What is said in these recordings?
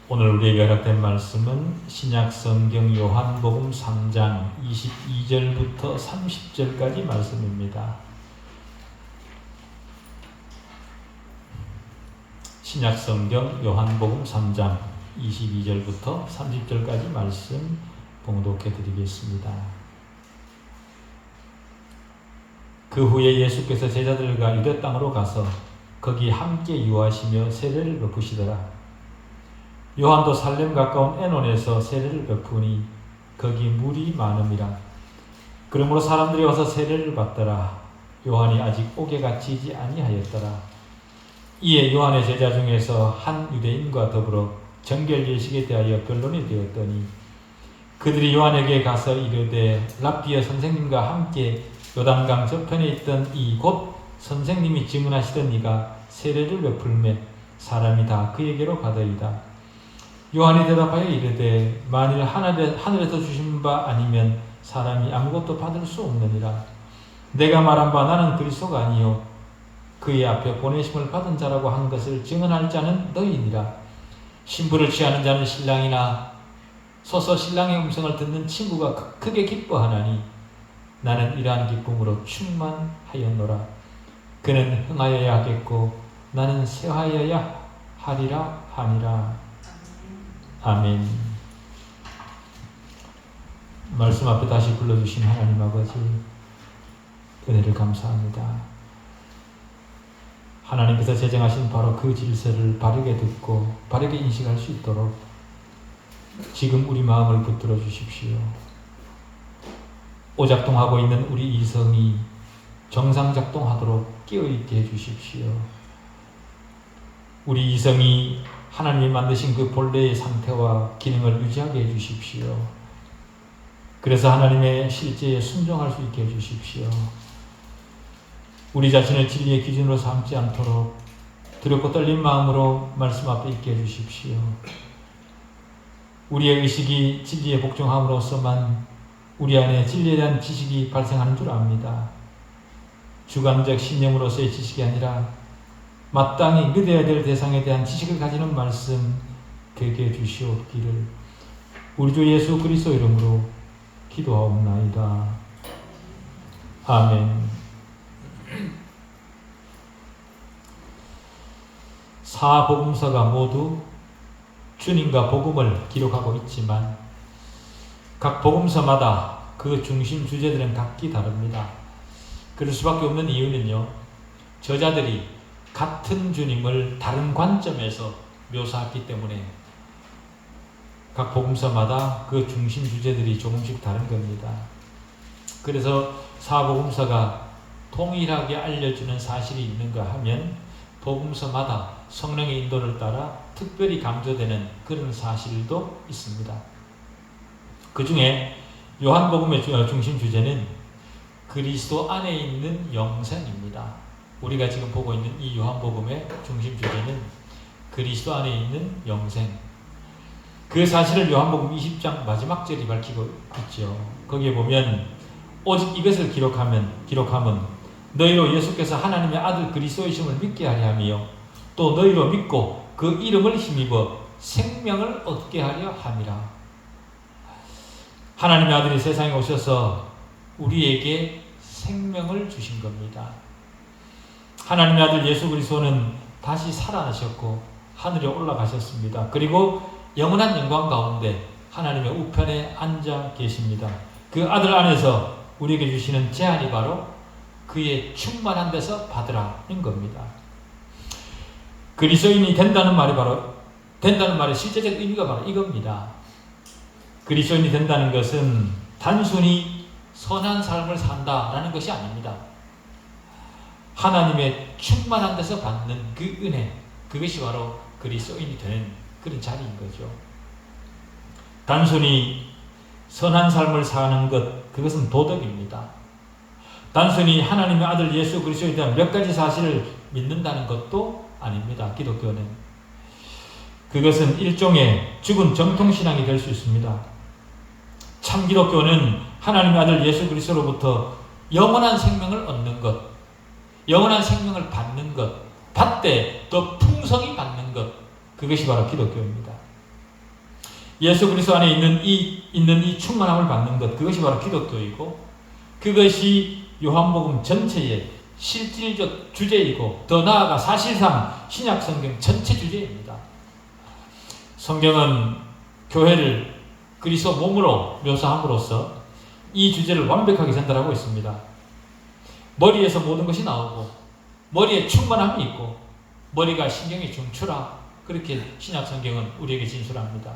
오늘 우리에게 허락된 말씀은 신약성경 요한복음 3장 22절부터 30절까지 말씀입니다. 신약성경 요한복음 3장 22절부터 30절까지 말씀 봉독해 드리겠습니다. 그 후에 예수께서 제자들과 유대 땅으로 가서 거기 함께 유하시며 세례를 베푸시더라. 요한도 살렘 가까운 에논에서 세례를 베푸니 거기 물이 많음이라. 그러므로 사람들이 와서 세례를 받더라. 요한이 아직 옥에가 지지 아니하였더라. 이에 요한의 제자 중에서 한 유대인과 더불어 정결 예식에 대하여 변론이 되었더니 그들이 요한에게 가서 이르되 랍비여, 선생님과 함께 요단강 저편에 있던 이 곧 선생님이 증언하시던 이가 세례를 베풀매 사람이 다 그에게로 가더이다. 요한이 대답하여 이르되 만일 하늘에서 주신 바 아니면 사람이 아무것도 받을 수 없느니라. 내가 말한 바 나는 그리스도가 아니요 그의 앞에 보내심을 받은 자라고 한 것을 증언할 자는 너희니라. 신부를 취하는 자는 신랑이나 서서 신랑의 음성을 듣는 친구가 크게 기뻐하나니 나는 이러한 기쁨으로 충만하였노라. 그는 흥하여야 하겠고 나는 쇠하여야 하리라 하니라. 아멘. 말씀 앞에 다시 불러주신 하나님 아버지, 은혜를 감사합니다. 하나님께서 제정하신 바로 그 질서를 바르게 듣고 바르게 인식할 수 있도록 지금 우리 마음을 붙들어 주십시오. 오작동하고 있는 우리 이성이 정상작동하도록 깨어있게 해주십시오. 우리 이성이 하나님이 만드신 그 본래의 상태와 기능을 유지하게 해주십시오. 그래서 하나님의 실제에 순종할 수 있게 해주십시오. 우리 자신을 진리의 기준으로 삼지 않도록 두렵고 떨린 마음으로 말씀 앞에 있게 해주십시오. 우리의 의식이 진리에 복종함으로써만 우리 안에 진리에 대한 지식이 발생하는 줄 압니다. 주관적 신념으로서의 지식이 아니라 마땅히 믿어야 될 대상에 대한 지식을 가지는 말씀 되게 해주시옵기를 우리 주 예수 그리스도 이름으로 기도하옵나이다. 아멘. 사복음서가 모두 주님과 복음을 기록하고 있지만 각 복음서마다 그 중심 주제들은 각기 다릅니다. 그럴 수밖에 없는 이유는요, 저자들이 같은 주님을 다른 관점에서 묘사했기 때문에 각 복음서마다 그 중심 주제들이 조금씩 다른 겁니다. 그래서 사복음서가 동일하게 알려주는 사실이 있는가 하면 복음서마다 성령의 인도를 따라 특별히 강조되는 그런 사실도 있습니다. 그 중에 요한복음의 중심 주제는 그리스도 안에 있는 영생입니다. 우리가 지금 보고 있는 이 요한복음의 중심 주제는 그리스도 안에 있는 영생. 그 사실을 요한복음 20장 마지막 절이 밝히고 있죠. 거기에 보면 오직 이것을 기록함은 너희로 예수께서 하나님의 아들 그리스도이심을 믿게 하려 하며 또 너희로 믿고 그 이름을 힘입어 생명을 얻게 하려 함이라. 하나님의 아들이 세상에 오셔서 우리에게 생명을 주신 겁니다. 하나님의 아들 예수 그리스도는 다시 살아나셨고 하늘에 올라가셨습니다. 그리고 영원한 영광 가운데 하나님의 우편에 앉아 계십니다. 그 아들 안에서 우리에게 주시는 제안이 바로 그의 충만한 데서 받으라는 겁니다. 그리스도인이 된다는 말의 실제적 의미가 바로 이겁니다. 그리스도인이 된다는 것은 단순히 선한 삶을 산다라는 것이 아닙니다. 하나님의 충만한 데서 받는 그 은혜, 그것이 바로 그리스도인이 되는 그런 자리인 거죠. 단순히 선한 삶을 사는 것, 그것은 도덕입니다. 단순히 하나님의 아들 예수 그리스도에 대한 몇 가지 사실을 믿는다는 것도 아닙니다. 기독교는. 그것은 일종의 죽은 정통신앙이 될 수 있습니다. 참 기독교는 하나님의 아들 예수 그리스도로부터 영원한 생명을 얻는 것, 영원한 생명을 받는 것, 받되 더 풍성히 받는 것, 그것이 바로 기독교입니다. 예수 그리스도 안에 있는 이 충만함을 받는 것, 그것이 바로 기독교이고, 그것이 요한복음 전체의 실질적 주제이고, 더 나아가 사실상 신약 성경 전체 주제입니다. 성경은 교회를 그리스도 몸으로 묘사함으로써 이 주제를 완벽하게 전달하고 있습니다. 머리에서 모든 것이 나오고, 머리에 충만함이 있고, 머리가 신경이 중추라, 그렇게 신약 성경은 우리에게 진술합니다.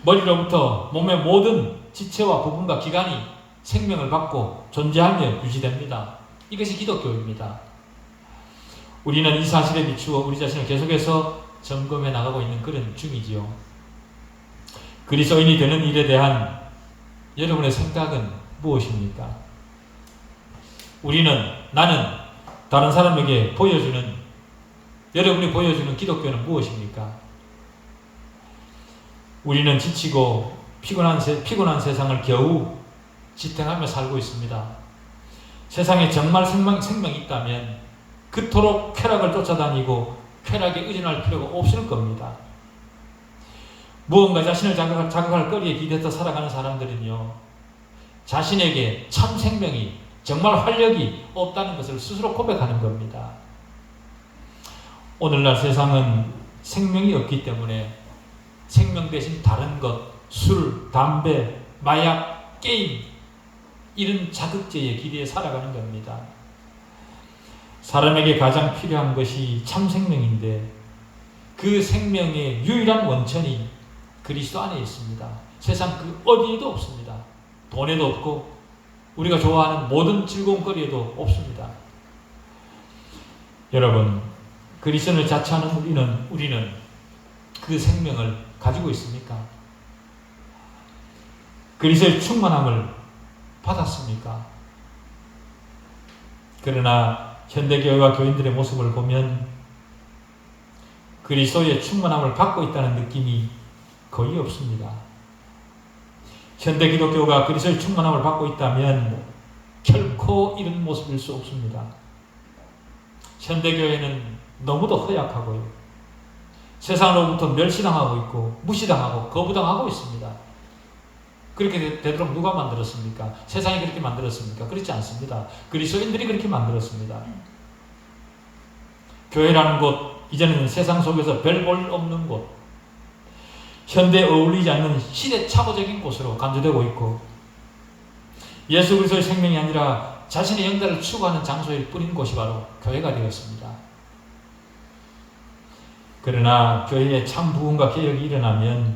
머리로부터 몸의 모든 지체와 부분과 기관이 생명을 받고 존재하며 유지됩니다. 이것이 기독교입니다. 우리는 이 사실에 비추어 우리 자신을 계속해서 점검해 나가고 있는 그런 중이지요. 그리스도인이 되는 일에 대한 여러분의 생각은 무엇입니까? 나는 다른 사람에게 여러분이 보여주는 기독교는 무엇입니까? 우리는 지치고 피곤한 세상을 겨우 지탱하며 살고 있습니다. 세상에 정말 생명이 있다면 그토록 쾌락을 쫓아다니고 쾌락에 의존할 필요가 없을 겁니다. 무언가 자신을 자극할 거리에 기대서 살아가는 사람들은요, 자신에게 참 생명이, 정말 활력이 없다는 것을 스스로 고백하는 겁니다. 오늘날 세상은 생명이 없기 때문에 생명 대신 다른 것, 술, 담배, 마약, 게임, 이런 자극제에 기대해 살아가는 겁니다. 사람에게 가장 필요한 것이 참 생명인데, 그 생명의 유일한 원천이 그리스도 안에 있습니다. 세상 그 어디에도 없습니다. 돈에도 없고 우리가 좋아하는 모든 즐거움거리에도 없습니다. 여러분, 그리스도를 자처하는 우리는 그 생명을 가지고 있습니까? 그리스도의 충만함을 받았습니까? 그러나 현대교회와 교인들의 모습을 보면 그리스도의 충만함을 받고 있다는 느낌이 거의 없습니다. 현대 기독교가 그리스도의 충만함을 받고 있다면 결코 이런 모습일 수 없습니다. 현대교회는 너무도 허약하고요, 세상으로부터 멸시당하고 있고 무시당하고 거부당하고 있습니다. 그렇게 되도록 누가 만들었습니까? 세상이 그렇게 만들었습니까? 그렇지 않습니다. 그리스도인들이 그렇게 만들었습니다. 교회라는 곳, 이제는 세상 속에서 별 볼 없는 곳, 현대에 어울리지 않는 시대착오적인 곳으로 간주되고 있고, 예수 그리스도의 생명이 아니라 자신의 영달을 추구하는 장소일 뿐인 곳이 바로 교회가 되었습니다. 그러나 교회에 참 부흥과 개혁이 일어나면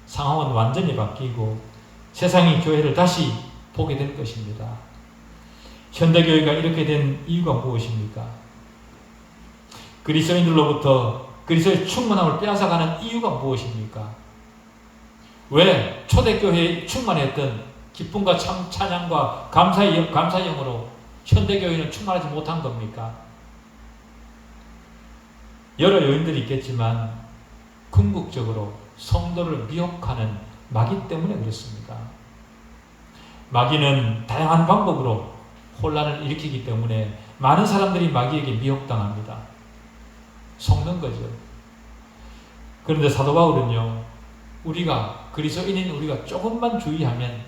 상황은 완전히 바뀌고 세상이 교회를 다시 보게 될 것입니다. 현대교회가 이렇게 된 이유가 무엇입니까? 그리스도인들로부터 그리스도의 충만함을 빼앗아가는 이유가 무엇입니까? 왜 초대교회에 충만했던 기쁨과 찬양과 감사의 영으로 현대교회는 충만하지 못한 겁니까? 여러 요인들이 있겠지만 궁극적으로 성도를 미혹하는 마귀 때문에 그렇습니다. 마귀는 다양한 방법으로 혼란을 일으키기 때문에 많은 사람들이 마귀에게 미혹당합니다. 속는 거죠. 그런데 사도 바울은요, 그리스도인인 우리가 조금만 주의하면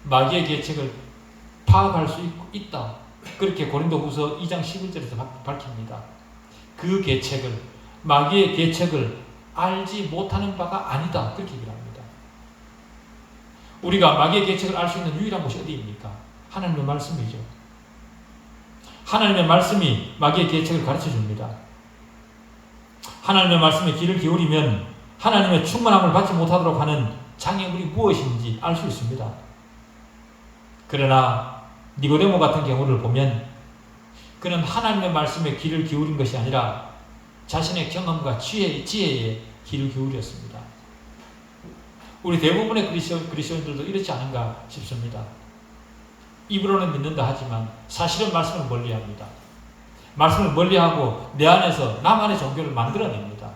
마귀의 계책을 파악할 수 있다. 그렇게 고린도후서 2장 11절에서 밝힙니다. 그 계책을, 마귀의 계책을 알지 못하는 바가 아니다. 그렇게 얘기를 합니다. 우리가 마귀의 계책을 알 수 있는 유일한 곳이 어디입니까? 하나님의 말씀이죠. 하나님의 말씀이 마귀의 계책을 가르쳐 줍니다. 하나님의 말씀에 귀를 기울이면 하나님의 충만함을 받지 못하도록 하는 장애물이 무엇인지 알 수 있습니다. 그러나 니고데모 같은 경우를 보면 그는 하나님의 말씀에 귀를 기울인 것이 아니라 자신의 경험과 지혜에 귀를 기울였습니다. 우리 대부분의 그리스도인들도 이렇지 않은가 싶습니다. 입으로는 믿는다 하지만 사실은 말씀을 멀리합니다. 말씀을 멀리하고 내 안에서 나만의 종교를 만들어냅니다.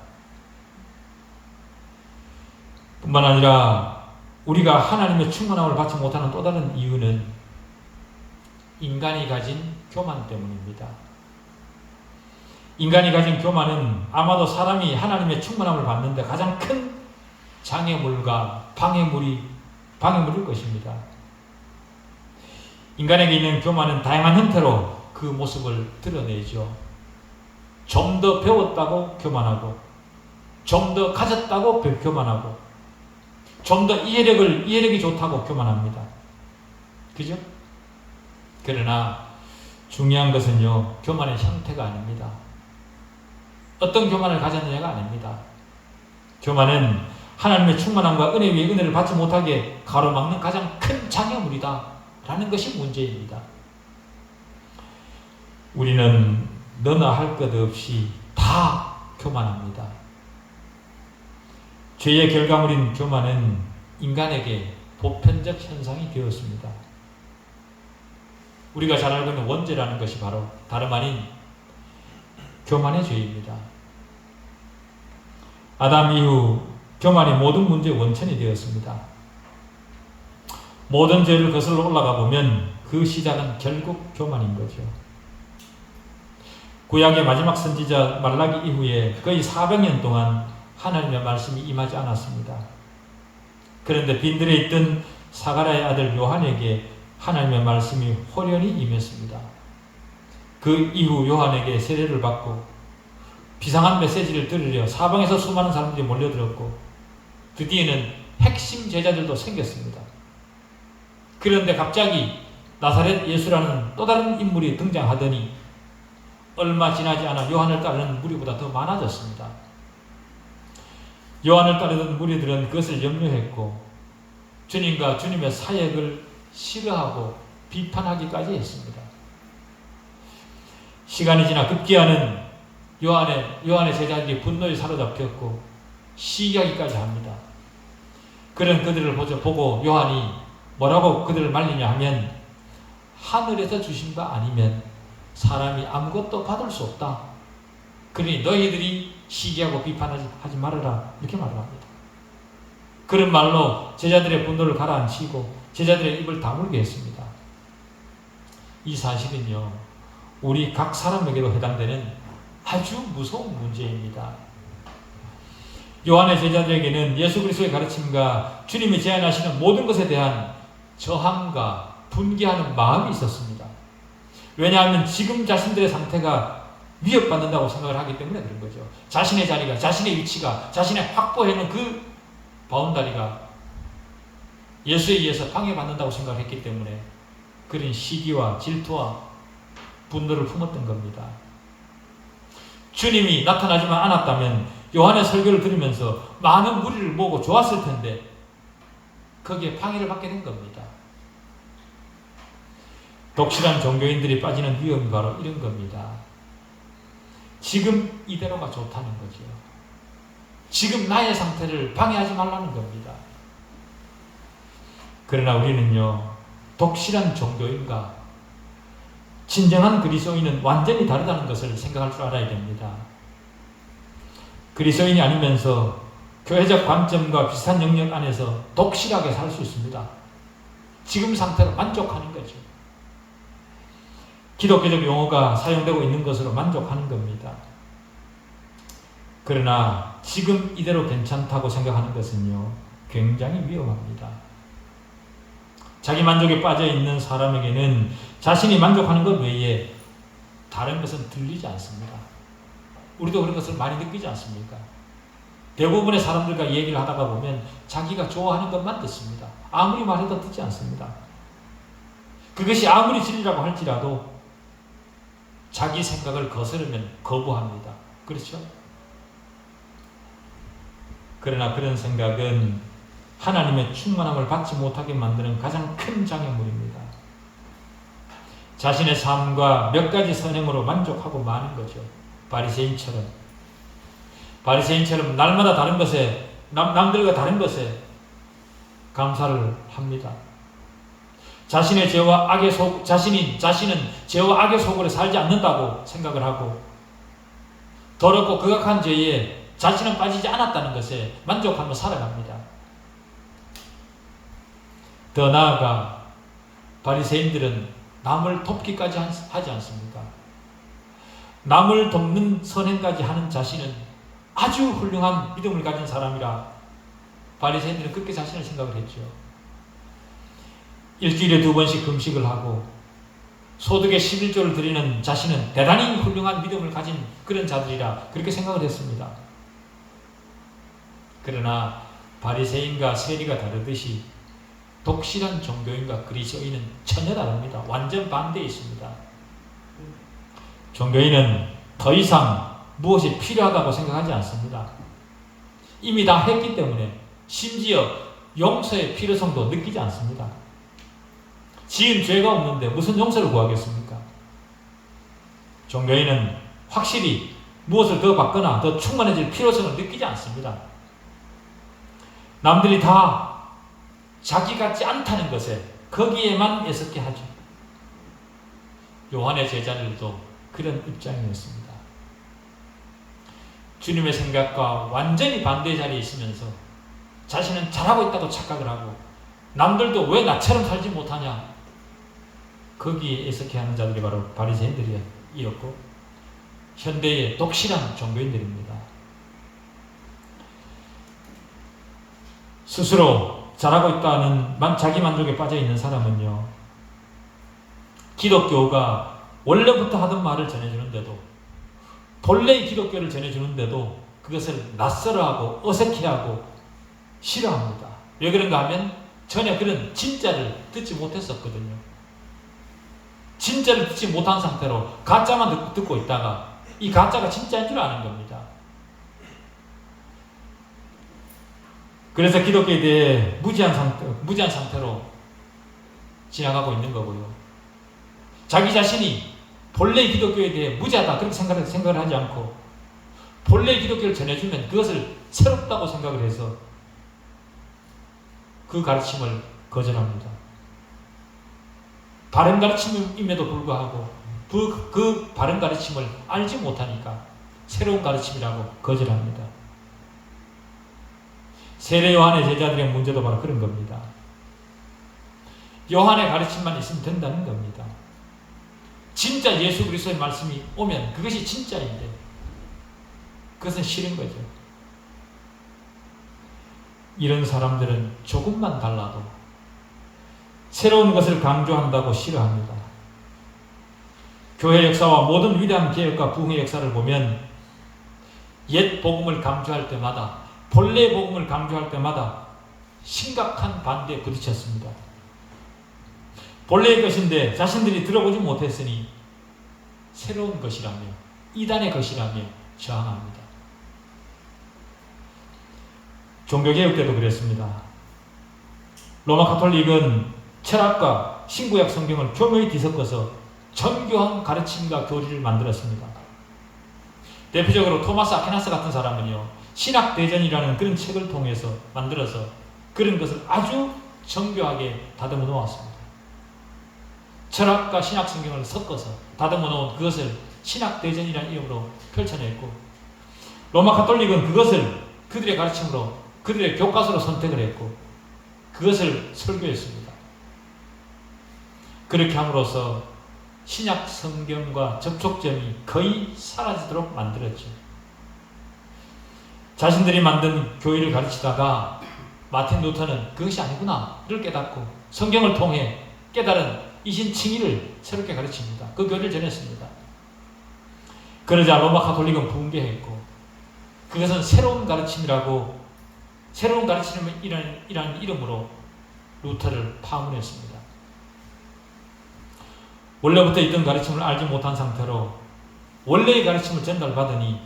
뿐만 아니라 우리가 하나님의 충만함을 받지 못하는 또 다른 이유는 인간이 가진 교만 때문입니다. 인간이 가진 교만은 아마도 사람이 하나님의 충만함을 받는데 가장 큰 장애물과 방해물일 것입니다. 인간에게 있는 교만은 다양한 형태로 그 모습을 드러내죠. 좀 더 배웠다고 교만하고, 좀 더 가졌다고 교만하고, 좀 더 이해력이 좋다고 교만합니다. 그죠? 그러나 중요한 것은요, 교만의 형태가 아닙니다. 어떤 교만을 가졌느냐가 아닙니다. 교만은 하나님의 충만함과 은혜 위에 은혜를 받지 못하게 가로막는 가장 큰 장애물이다 라는 것이 문제입니다. 우리는 너나 할 것 없이 다 교만합니다. 죄의 결과물인 교만은 인간에게 보편적 현상이 되었습니다. 우리가 잘 알고 있는 원죄라는 것이 바로 다름 아닌 교만의 죄입니다. 아담 이후 교만이 모든 문제의 원천이 되었습니다. 모든 죄를 거슬러 올라가 보면 그 시작은 결국 교만인 거죠. 구약의 마지막 선지자 말라기 이후에 거의 400년 동안 하나님의 말씀이 임하지 않았습니다. 그런데 빈들에 있던 사가랴의 아들 요한에게 하나님의 말씀이 호련히 임했습니다. 그 이후 요한에게 세례를 받고 비상한 메시지를 들으려 사방에서 수많은 사람들이 몰려들었고 드디어는 핵심 제자들도 생겼습니다. 그런데 갑자기 나사렛 예수라는 또 다른 인물이 등장하더니 얼마 지나지 않아 요한을 따르는 무리보다 더 많아졌습니다. 요한을 따르던 무리들은 그것을 염려했고 주님과 주님의 사역을 싫어하고 비판하기까지 했습니다. 시간이 지나 급기야는 요한의 제자들이 분노에 사로잡혔고 시기하기까지 합니다. 그런 그들을 보고 요한이 뭐라고 그들을 말리냐 하면 하늘에서 주신 바 아니면 사람이 아무것도 받을 수 없다. 그러니 너희들이 시기하고 비판하지 말아라. 이렇게 말을 합니다. 그런 말로 제자들의 분노를 가라앉히고 제자들의 입을 다물게 했습니다. 이 사실은요, 우리 각 사람에게도 해당되는 아주 무서운 문제입니다. 요한의 제자들에게는 예수 그리스도의 가르침과 주님이 제안하시는 모든 것에 대한 저항과 분개하는 마음이 있었습니다. 왜냐하면 지금 자신들의 상태가 위협받는다고 생각을 하기 때문에 그런 거죠. 자신의 자리가, 자신의 위치가, 자신의 확보해놓은 그 바운다리가 예수에 의해서 방해받는다고 생각했기 때문에 그런 시기와 질투와 분노를 품었던 겁니다. 주님이 나타나지만 않았다면 요한의 설교를 들으면서 많은 무리를 모으고 좋았을 텐데 거기에 방해를 받게 된 겁니다. 독실한 종교인들이 빠지는 위험이 바로 이런 겁니다. 지금 이대로가 좋다는 거죠. 지금 나의 상태를 방해하지 말라는 겁니다. 그러나 우리는요, 독실한 종교인과 진정한 그리스도인은 완전히 다르다는 것을 생각할 줄 알아야 됩니다. 그리스도인이 아니면서 교회적 관점과 비슷한 영역 안에서 독실하게 살 수 있습니다. 지금 상태로 만족하는 거죠. 기독교적 용어가 사용되고 있는 것으로 만족하는 겁니다. 그러나 지금 이대로 괜찮다고 생각하는 것은요, 굉장히 위험합니다. 자기 만족에 빠져 있는 사람에게는 자신이 만족하는 것 외에 다른 것은 들리지 않습니다. 우리도 그런 것을 많이 느끼지 않습니까? 대부분의 사람들과 얘기를 하다가 보면 자기가 좋아하는 것만 듣습니다. 아무리 말해도 듣지 않습니다. 그것이 아무리 진리라고 할지라도 자기 생각을 거스르면 거부합니다. 그렇죠? 그러나 그런 생각은 하나님의 충만함을 받지 못하게 만드는 가장 큰 장애물입니다. 자신의 삶과 몇 가지 선행으로 만족하고 마는 거죠. 바리새인처럼 날마다 다른 것에, 남들과 다른 것에 감사를 합니다. 자신은 죄와 악의 속으로 살지 않는다고 생각을 하고 더럽고 극악한 죄에 자신은 빠지지 않았다는 것에 만족하며 살아갑니다. 더 나아가 바리새인들은 남을 돕기까지 하지 않습니까? 남을 돕는 선행까지 하는 자신은 아주 훌륭한 믿음을 가진 사람이라 바리새인들은 그렇게 자신을 생각을 했죠. 일주일에 2번씩 금식을 하고 소득의 11조를 드리는 자신은 대단히 훌륭한 믿음을 가진 그런 자들이라 그렇게 생각을 했습니다. 그러나 바리새인과 세리가 다르듯이 독실한 종교인과 그리스도인은 전혀 다릅니다. 완전 반대에 있습니다. 종교인은 더 이상 무엇이 필요하다고 생각하지 않습니다. 이미 다 했기 때문에 심지어 용서의 필요성도 느끼지 않습니다. 지은 죄가 없는데 무슨 용서를 구하겠습니까? 종교인은 확실히 무엇을 더 받거나 더 충만해질 필요성을 느끼지 않습니다. 남들이 다 자기 같지 않다는 것에 거기에만 애석해 하죠. 요한의 제자들도 그런 입장이었습니다. 주님의 생각과 완전히 반대의 자리에 있으면서 자신은 잘하고 있다고 착각을 하고 남들도 왜 나처럼 살지 못하냐, 거기에 애석해하는 자들이 바로 바리새인들이었고 현대의 독실한 종교인들입니다. 스스로 잘하고 있다는 자기 만족에 빠져 있는 사람은요, 기독교가 원래부터 하던 말을 전해주는데도, 본래의 기독교를 전해주는데도 그것을 낯설어하고 어색해하고 싫어합니다. 왜 그런가 하면 전혀 그런 진짜를 듣지 못했었거든요. 진짜를 듣지 못한 상태로 가짜만 듣고 있다가 이 가짜가 진짜인 줄 아는 겁니다. 그래서 기독교에 대해 무지한 상태로 지나가고 있는 거고요. 자기 자신이 본래의 기독교에 대해 무지하다 그렇게 생각을 하지 않고 본래의 기독교를 전해주면 그것을 새롭다고 생각을 해서 그 가르침을 거절합니다. 바른 가르침임에도 불구하고 그 바른 가르침을 알지 못하니까 새로운 가르침이라고 거절합니다. 세례 요한의 제자들의 문제도 바로 그런 겁니다. 요한의 가르침만 있으면 된다는 겁니다. 진짜 예수 그리스도의 말씀이 오면 그것이 진짜인데 그것은 싫은 거죠. 이런 사람들은 조금만 달라도 새로운 것을 강조한다고 싫어합니다. 교회 역사와 모든 위대한 개혁과 부흥의 역사를 보면 옛 복음을 강조할 때마다, 본래 복음을 강조할 때마다 심각한 반대에 부딪혔습니다. 본래의 것인데 자신들이 들어보지 못했으니 새로운 것이라며 이단의 것이라며 저항합니다. 종교개혁 때도 그랬습니다. 로마 가톨릭은 철학과 신구약 성경을 교묘히 뒤섞어서 정교한 가르침과 교리를 만들었습니다. 대표적으로 토마스 아퀴나스 같은 사람은요, 신학대전이라는 그런 책을 통해서 만들어서 그런 것을 아주 정교하게 다듬어 놓았습니다. 철학과 신학 성경을 섞어서 다듬어 놓은 그것을 신학대전이라는 이름으로 펼쳐냈고, 로마 가톨릭은 그것을 그들의 가르침으로, 그들의 교과서로 선택을 했고 그것을 설교했습니다. 그렇게 함으로써 신약 성경과 접촉점이 거의 사라지도록 만들었죠. 자신들이 만든 교리를 가르치다가 마틴 루터는 그것이 아니구나를 깨닫고 성경을 통해 깨달은 이신 칭의를 새롭게 가르칩니다. 그 교리를 전했습니다. 그러자 로마 가톨릭은 붕괴했고 그것은 새로운 가르침이라고, 새로운 가르침이라는 이름으로 루터를 파문했습니다. 원래부터 있던 가르침을 알지 못한 상태로 원래의 가르침을 전달받으니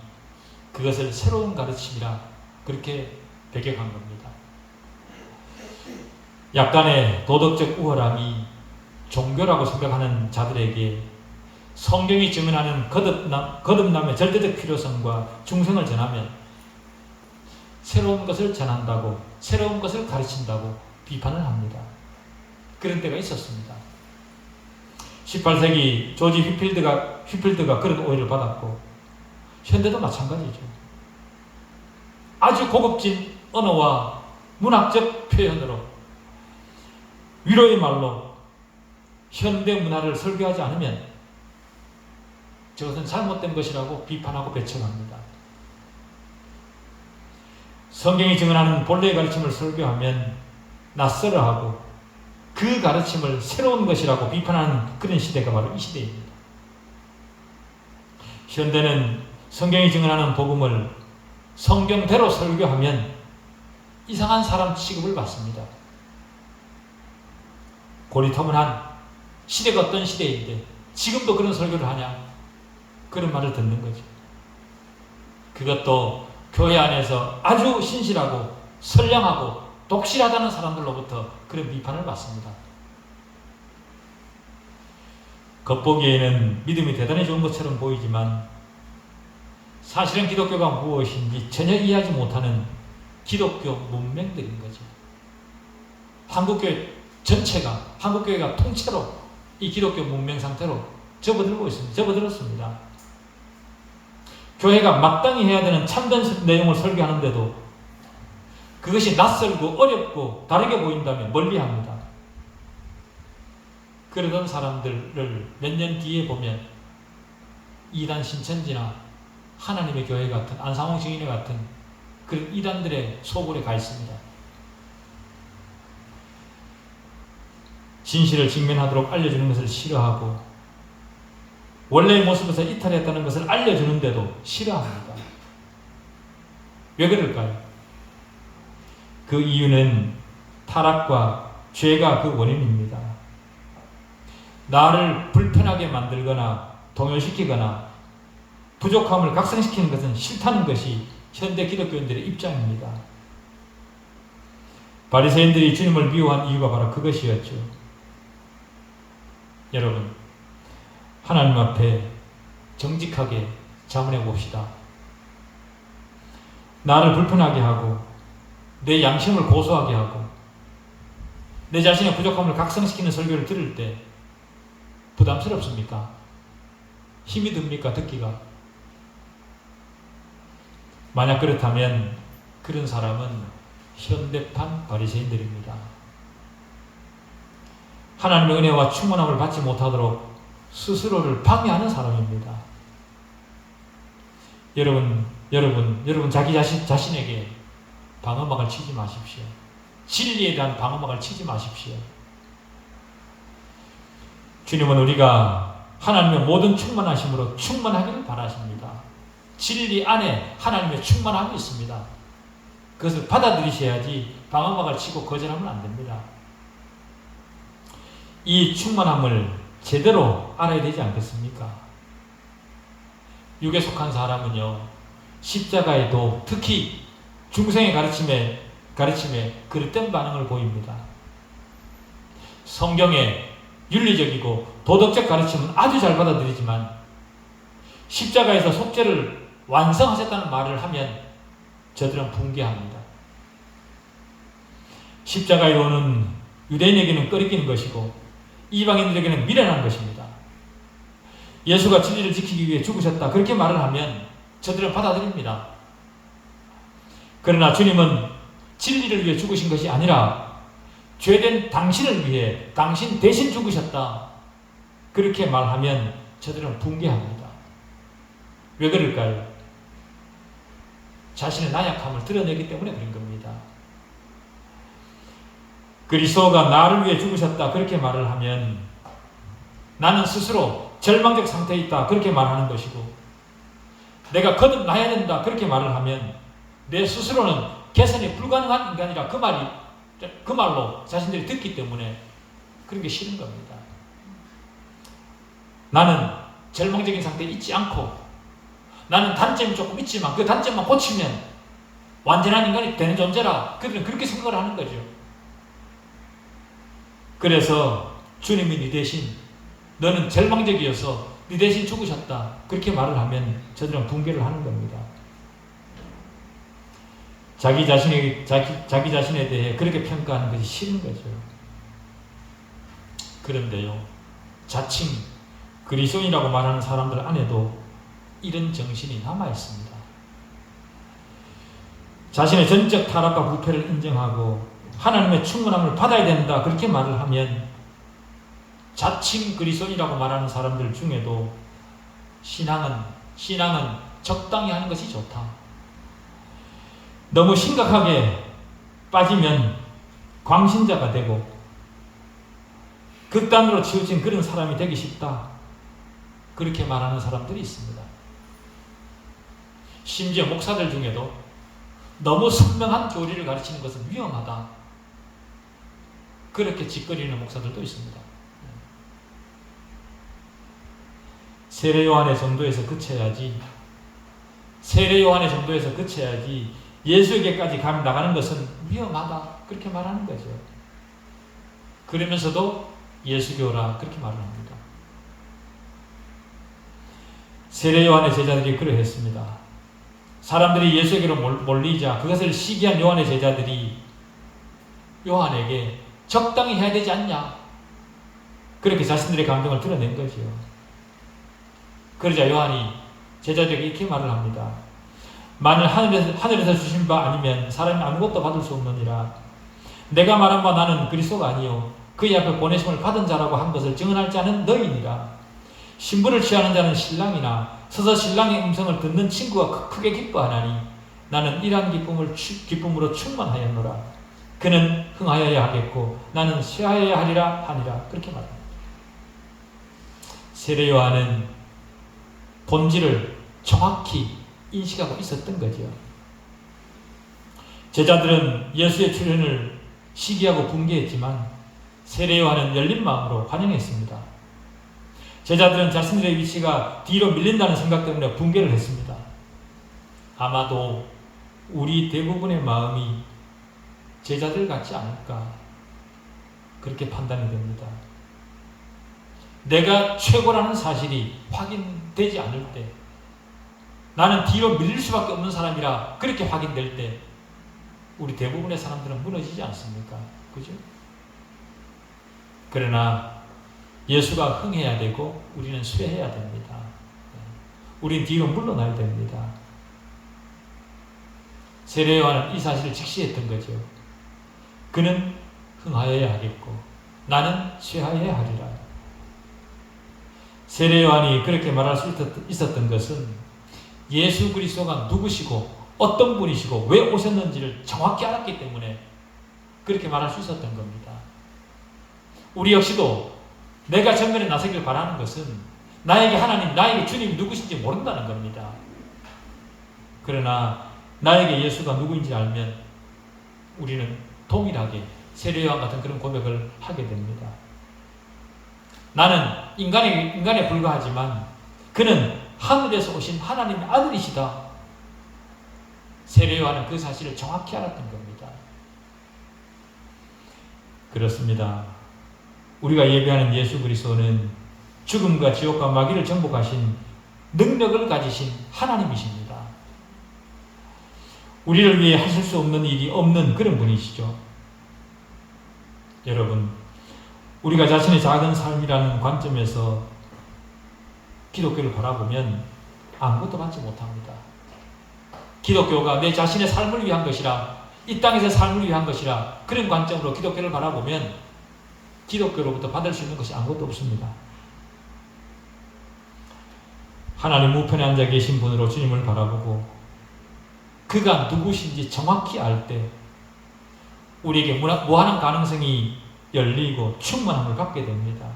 그것을 새로운 가르침이라 그렇게 배격한 겁니다. 약간의 도덕적 우월함이 종교라고 생각하는 자들에게 성경이 증언하는 거듭남의 절대적 필요성과 중생을 전하면 새로운 것을 전한다고, 새로운 것을 가르친다고 비판을 합니다. 그런 때가 있었습니다. 18세기 조지 휘필드가 그런 오해를 받았고 현대도 마찬가지죠. 아주 고급진 언어와 문학적 표현으로 위로의 말로 현대 문화를 설교하지 않으면 저것은 잘못된 것이라고 비판하고 배척합니다. 성경이 증언하는 본래의 가르침을 설교하면 낯설어하고 그 가르침을 새로운 것이라고 비판하는 그런 시대가 바로 이 시대입니다. 현대는 성경이 증언하는 복음을 성경대로 설교하면 이상한 사람 취급을 받습니다. 고리타분한 시대가 어떤 시대인데 지금도 그런 설교를 하냐? 그런 말을 듣는 거죠. 그것도 교회 안에서 아주 신실하고 선량하고 독실하다는 사람들로부터 그런 비판을 받습니다. 겉보기에는 믿음이 대단히 좋은 것처럼 보이지만 사실은 기독교가 무엇인지 전혀 이해하지 못하는 기독교 문맹들인 거죠. 한국교회 전체가, 한국교회가 통째로 이 기독교 문맹 상태로 접어들었습니다. 교회가 마땅히 해야 되는 참된 내용을 설교하는데도 그것이 낯설고 어렵고 다르게 보인다면 멀리합니다. 그러던 사람들을 몇 년 뒤에 보면 이단 신천지나 하나님의 교회 같은 안상홍 증인회 같은 그 이단들의 소굴에 가 있습니다. 진실을 직면하도록 알려주는 것을 싫어하고 원래의 모습에서 이탈했다는 것을 알려주는데도 싫어합니다. 왜 그럴까요? 그 이유는 타락과 죄가 그 원인입니다. 나를 불편하게 만들거나 동요시키거나 부족함을 각성시키는 것은 싫다는 것이 현대 기독교인들의 입장입니다. 바리새인들이 주님을 미워한 이유가 바로 그것이었죠. 여러분, 하나님 앞에 정직하게 자문해 봅시다. 나를 불편하게 하고 내 양심을 고소하게 하고 내 자신의 부족함을 각성시키는 설교를 들을 때 부담스럽습니까? 힘이 듭니까? 듣기가? 만약 그렇다면 그런 사람은 현대판 바리새인들입니다. 하나님의 은혜와 충만함을 받지 못하도록 스스로를 방해하는 사람입니다. 여러분 자기 자신에게 방어막을 치지 마십시오. 진리에 대한 방어막을 치지 마십시오. 주님은 우리가 하나님의 모든 충만하심으로 충만하기를 바라십니다. 진리 안에 하나님의 충만함이 있습니다. 그것을 받아들이셔야지 방어막을 치고 거절하면 안 됩니다. 이 충만함을 제대로 알아야 되지 않겠습니까? 육에 속한 사람은요, 십자가에도 특히 중생의 가르침에 그릇된 반응을 보입니다. 성경의 윤리적이고 도덕적 가르침은 아주 잘 받아들이지만 십자가에서 속죄를 완성하셨다는 말을 하면 저들은 붕괴합니다. 십자가에 오는 유대인에게는 꺼리끼는 것이고 이방인들에게는 미련한 것입니다. 예수가 진리를 지키기 위해 죽으셨다 그렇게 말을 하면 저들은 받아들입니다. 그러나 주님은 진리를 위해 죽으신 것이 아니라 죄된 당신을 위해 당신 대신 죽으셨다 그렇게 말하면 저들은 붕괴합니다. 왜 그럴까요? 자신의 나약함을 드러내기 때문에 그런 겁니다. 그리스도가 나를 위해 죽으셨다 그렇게 말을 하면 나는 스스로 절망적 상태에 있다 그렇게 말하는 것이고 내가 거듭나야 된다 그렇게 말을 하면 내 스스로는 개선이 불가능한 인간이라 그 말로 자신들이 듣기 때문에 그런 게 싫은 겁니다. 나는 절망적인 상태에 있지 않고 나는 단점이 조금 있지만 그 단점만 고치면 완전한 인간이 되는 존재라 그들은 그렇게 생각을 하는 거죠. 그래서 주님이 네 대신 너는 절망적이어서 네 대신 죽으셨다 그렇게 말을 하면 저들은 붕괴를 하는 겁니다. 자기 자신에 대해 그렇게 평가하는 것이 싫은 거죠. 그런데요, 자칭 그리스도인이라고 말하는 사람들 안에도 이런 정신이 남아 있습니다. 자신의 전적 타락과 부패를 인정하고 하나님의 충만함을 받아야 된다 그렇게 말을 하면 자칭 그리스도인이라고 말하는 사람들 중에도 신앙은 적당히 하는 것이 좋다. 너무 심각하게 빠지면 광신자가 되고 극단으로 치우친 그런 사람이 되기 쉽다. 그렇게 말하는 사람들이 있습니다. 심지어 목사들 중에도 너무 선명한 교리를 가르치는 것은 위험하다. 그렇게 짓거리는 목사들도 있습니다. 세례 요한의 정도에서 그쳐야지. 세례 요한의 정도에서 그쳐야지. 예수에게까지 나가는 것은 위험하다. 그렇게 말하는 거죠. 그러면서도 예수교라 그렇게 말을 합니다. 세례 요한의 제자들이 그러했습니다. 사람들이 예수에게로 몰리자 그것을 시기한 요한의 제자들이 요한에게 적당히 해야 되지 않냐, 그렇게 자신들의 감정을 드러낸 거죠. 그러자 요한이 제자들에게 이렇게 말을 합니다. 만일 하늘에서 주신 바 아니면 사람이 아무것도 받을 수 없느니라. 내가 말한 바 나는 그리스도가 아니요 그의 앞에 보내심을 받은 자라고 한 것을 증언할 자는 너희니라. 신부를 취하는 자는 신랑이나 서서 신랑의 음성을 듣는 친구가 크게 기뻐하나니 나는 이러한 기쁨으로 충만하였노라. 그는 흥하여야 하겠고 나는 쇠하여야 하리라 하니라. 그렇게 말합니다. 세례 요한은 본질을 정확히 인식하고 있었던 거죠. 제자들은 예수의 출현을 시기하고 붕괴했지만 세례 요한은 열린 마음으로 환영했습니다. 제자들은 자신들의 위치가 뒤로 밀린다는 생각 때문에 붕괴를 했습니다. 아마도 우리 대부분의 마음이 제자들 같지 않을까, 그렇게 판단이 됩니다. 내가 최고라는 사실이 확인되지 않을 때, 나는 뒤로 밀릴 수밖에 없는 사람이라 그렇게 확인될 때 우리 대부분의 사람들은 무너지지 않습니까? 그죠? 그러나 예수가 흥해야 되고 우리는 쇠해야 됩니다. 우린 뒤로 물러나야 됩니다. 세례 요한은 이 사실을 직시했던 거죠. 그는 흥하여야 하겠고 나는 쇠하여야 하리라. 세례 요한이 그렇게 말할 수 있었던 것은 예수 그리스도가 누구시고 어떤 분이시고 왜 오셨는지를 정확히 알았기 때문에 그렇게 말할 수 있었던 겁니다. 우리 역시도 내가 전면에 나서길 바라는 것은 나에게 하나님, 나에게 주님이 누구신지 모른다는 겁니다. 그러나 나에게 예수가 누구인지 알면 우리는 동일하게 세례 요한 같은 그런 고백을 하게 됩니다. 나는 인간에 불과하지만 그는 하늘에서 오신 하나님의 아들이시다. 세례 요한은 그 사실을 정확히 알았던 겁니다. 그렇습니다. 우리가 예배하는 예수 그리스도는 죽음과 지옥과 마귀를 정복하신 능력을 가지신 하나님이십니다. 우리를 위해 하실 수 없는 일이 없는 그런 분이시죠. 여러분, 우리가 자신의 작은 삶이라는 관점에서 기독교를 바라보면 아무것도 받지 못합니다. 기독교가 내 자신의 삶을 위한 것이라, 이 땅에서 삶을 위한 것이라 그런 관점으로 기독교를 바라보면 기독교로부터 받을 수 있는 것이 아무것도 없습니다. 하나님 우편에 앉아 계신 분으로 주님을 바라보고 그가 누구신지 정확히 알 때 우리에게 무한한 가능성이 열리고 충만함을 갖게 됩니다.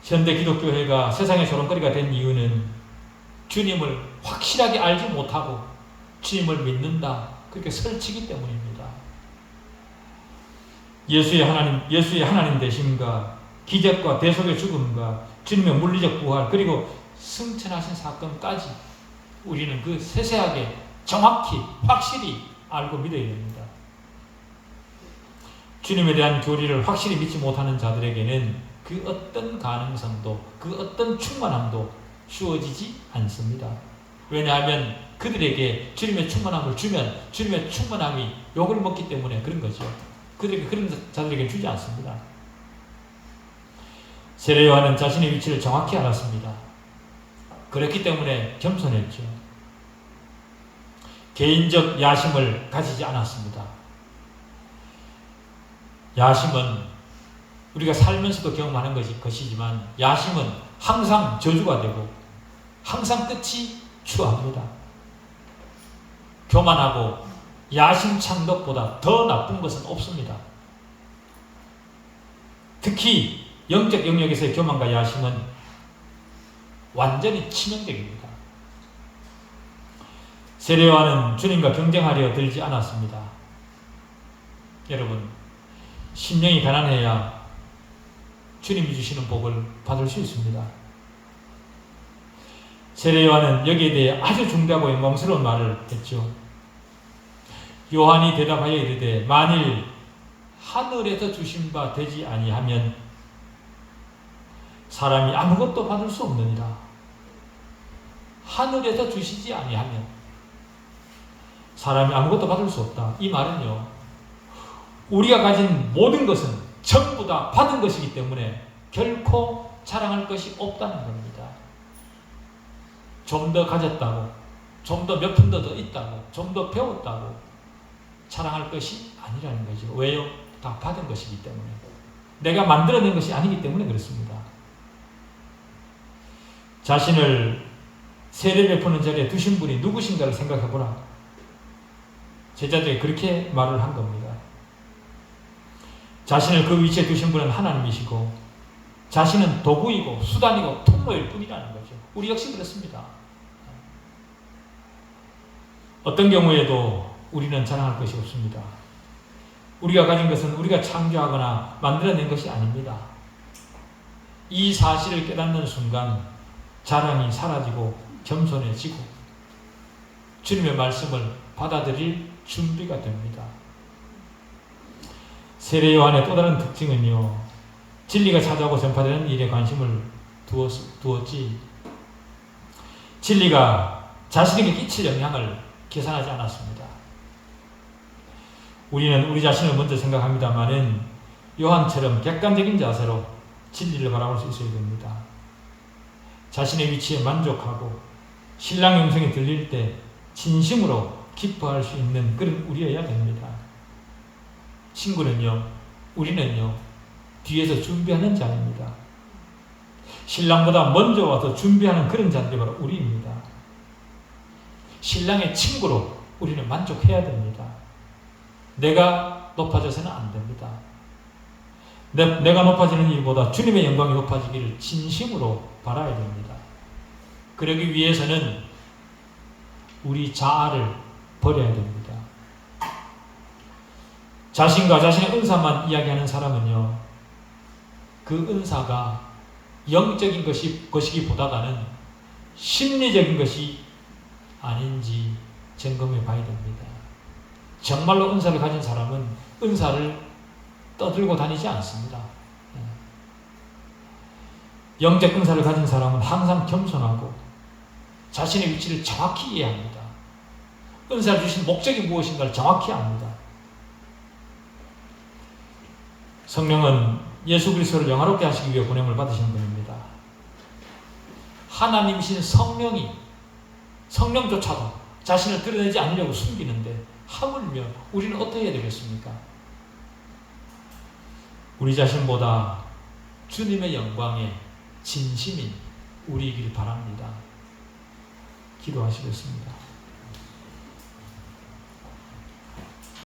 현대 기독교회가 세상의 조롱거리가 된 이유는 주님을 확실하게 알지 못하고 주님을 믿는다, 그렇게 설치기 때문입니다. 예수의 하나님 되심과 기적과 대속의 죽음과 주님의 물리적 부활 그리고 승천하신 사건까지 우리는 그 세세하게 정확히 확실히 알고 믿어야 됩니다. 주님에 대한 교리를 확실히 믿지 못하는 자들에게는 그 어떤 가능성도 그 어떤 충만함도 주어지지 않습니다. 왜냐하면 그들에게 주님의 충만함을 주면 주님의 충만함이 욕을 먹기 때문에 그런 거죠. 그들에게 그런 자들에게 주지 않습니다. 세례 요한은 자신의 위치를 정확히 알았습니다. 그렇기 때문에 겸손했죠. 개인적 야심을 가지지 않았습니다. 야심은 우리가 살면서도 경험하는 것이지만 야심은 항상 저주가 되고 항상 끝이 추합니다. 교만하고 야심찬덕보다 더 나쁜 것은 없습니다. 특히 영적 영역에서의 교만과 야심은 완전히 치명적입니다. 세례요한은 주님과 경쟁하려 들지 않았습니다. 여러분, 심령이 가난해야 주님이 주시는 복을 받을 수 있습니다. 세례요한은 여기에 대해 아주 중대하고 영광스러운 말을 했죠. 요한이 대답하여 이르되 만일 하늘에서 주신 바 되지 아니하면 사람이 아무것도 받을 수 없느니라. 하늘에서 주시지 아니하면 사람이 아무것도 받을 수 없다. 이 말은요, 우리가 가진 모든 것은 전부 다 받은 것이기 때문에 결코 자랑할 것이 없다는 겁니다. 좀 더 가졌다고, 좀 더 몇 푼 더 있다고, 좀 더 배웠다고 자랑할 것이 아니라는 거죠. 왜요? 다 받은 것이기 때문에. 내가 만들어낸 것이 아니기 때문에 그렇습니다. 자신을 세례 베푸는 자리에 두신 분이 누구신가를 생각해보라. 제자들이 그렇게 말을 한 겁니다. 자신을 그 위치에 두신 분은 하나님이시고 자신은 도구이고 수단이고 통로일 뿐이라는 거죠. 우리 역시 그렇습니다. 어떤 경우에도 우리는 자랑할 것이 없습니다. 우리가 가진 것은 우리가 창조하거나 만들어낸 것이 아닙니다. 이 사실을 깨닫는 순간 자랑이 사라지고 겸손해지고 주님의 말씀을 받아들일 준비가 됩니다. 세례 요한의 또 다른 특징은요, 진리가 찾아오고 전파되는 일에 관심을 두었지 진리가 자신에게 끼칠 영향을 계산하지 않았습니다. 우리는 우리 자신을 먼저 생각합니다마는 요한처럼 객관적인 자세로 진리를 바라볼 수 있어야 됩니다. 자신의 위치에 만족하고 신랑의 음성이 들릴 때 진심으로 기뻐할 수 있는 그런 우리여야 됩니다. 친구는요, 우리는요, 뒤에서 준비하는 자입니다. 신랑보다 먼저 와서 준비하는 그런 자들이 바로 우리입니다. 신랑의 친구로 우리는 만족해야 됩니다. 내가 높아져서는 안 됩니다. 내가 높아지는 일보다 주님의 영광이 높아지기를 진심으로 바라야 됩니다. 그러기 위해서는 우리 자아를 버려야 됩니다. 자신과 자신의 은사만 이야기하는 사람은요, 그 은사가 영적인 것이기보다는 심리적인 것이 아닌지 점검해 봐야 됩니다. 정말로 은사를 가진 사람은 은사를 떠들고 다니지 않습니다. 영적 은사를 가진 사람은 항상 겸손하고 자신의 위치를 정확히 이해합니다. 은사를 주신 목적이 무엇인가를 정확히 압니다. 성령은 예수 그리스도를 영화롭게 하시기 위해 보냄을 받으신 분입니다. 하나님이신 성령조차도 자신을 드러내지 않으려고 숨기는데 하물며 우리는 어떻게 해야 되겠습니까? 우리 자신보다 주님의 영광에 진심인 우리이길 바랍니다. 기도하시겠습니다.